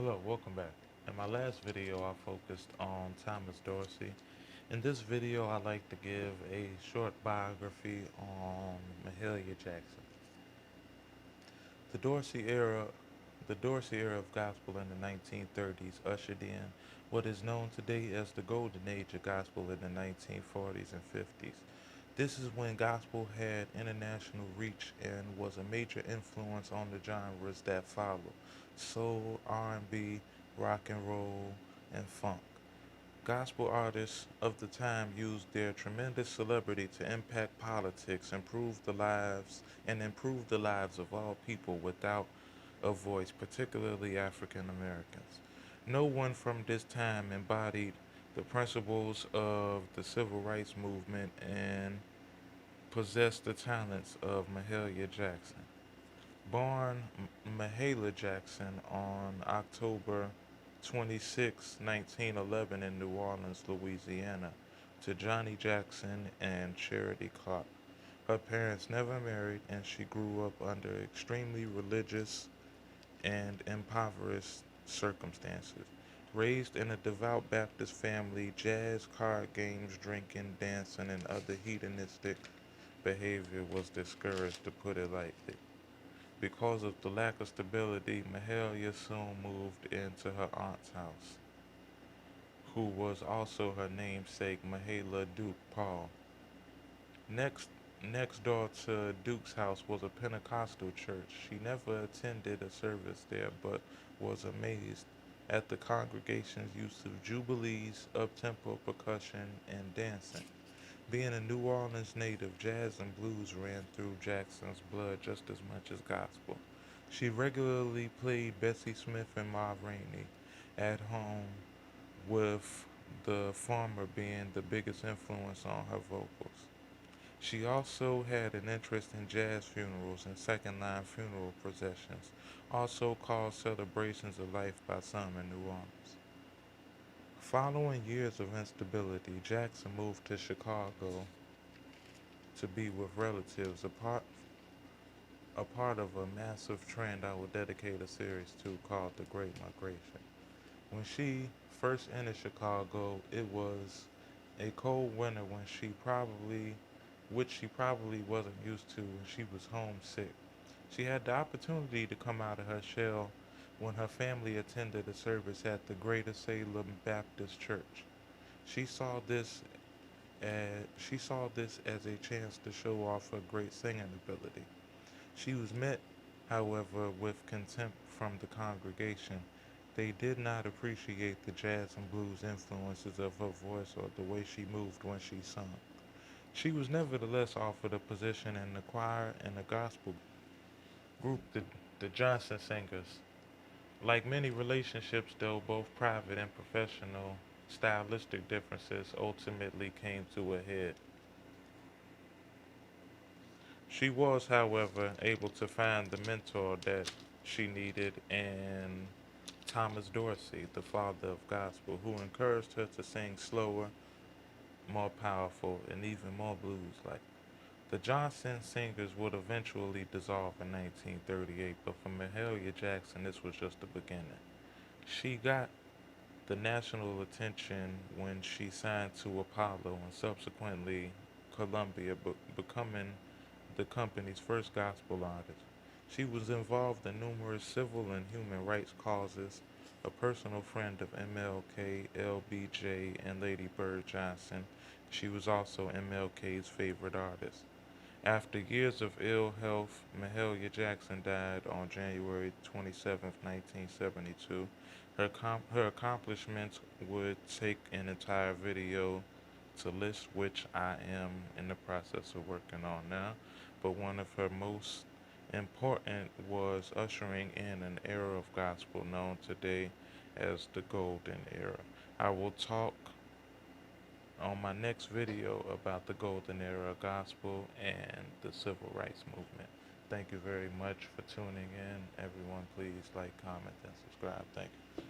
Hello, welcome back. In my last video, I focused on Thomas Dorsey. In this video, I like to give a short biography on Mahalia Jackson. The Dorsey era, the Dorsey era of gospel in the 1930s ushered in what is known today as the golden age of gospel in the 1940s and 50s. This is when gospel had international reach and was a major influence on the genres that follow: soul, R&B, rock and roll, and funk. Gospel artists of the time used their tremendous celebrity to impact politics, improve the lives of all people without a voice, particularly African Americans. No one from this time embodied the principles of the civil rights movement and possessed the talents of Mahalia Jackson. Born Mahala Jackson on October 26, 1911 in New Orleans, Louisiana, to Johnny Jackson and Charity Clark. Her parents never married and she grew up under extremely religious and impoverished circumstances. Raised in a devout Baptist family, jazz, card games, drinking, dancing, and other hedonistic behavior was discouraged, to put it lightly. Because of the lack of stability, Mahalia soon moved into her aunt's house, who was also her namesake, Mahala Duke Paul. Next, next door to Duke's house was a Pentecostal church. She never attended a service there, but was amazed at the congregation's use of jubilees, up-tempo percussion, and dancing. Being a New Orleans native, jazz and blues ran through Jackson's blood just as much as gospel. She regularly played Bessie Smith and Ma Rainey at home, with the former being the biggest influence on her vocals. She also had an interest in jazz funerals and second line funeral processions, also called celebrations of life by some in New Orleans. Following years of instability, Jackson moved to Chicago to be with relatives, a part of a massive trend I will dedicate a series to called The Great Migration. When she first entered Chicago, it was a cold winter which she probably wasn't used to, and she was homesick. She had the opportunity to come out of her shell when her family attended a service at the Greater Salem Baptist Church. She saw this as a chance to show off her great singing ability. She was met, however, with contempt from the congregation. They did not appreciate the jazz and blues influences of her voice or the way she moved when she sung. She was nevertheless offered a position in the choir in a gospel group, the Johnson Singers. Like many relationships, though both private and professional, stylistic differences ultimately came to a head. She was, however, able to find the mentor that she needed in Thomas Dorsey, the father of gospel, who encouraged her to sing slower, more powerful, and even more blues like. The Johnson Singers would eventually dissolve in 1938, but for Mahalia Jackson, this was just the beginning. She got the national attention when she signed to Apollo and subsequently Columbia, becoming the company's first gospel artist. She was involved in numerous civil and human rights causes, a personal friend of MLK, LBJ, and Lady Bird Johnson. She was also MLK's favorite artist. After years of ill health, Mahalia Jackson died on January 27, 1972. Her accomplishments would take an entire video to list, which I am in the process of working on now. But one of her most important was ushering in an era of gospel known today as the Golden Era. I will talk on my next video about the Golden Era gospel and the Civil Rights Movement. Thank you very much for tuning in. Everyone, please like, comment, and subscribe. Thank you.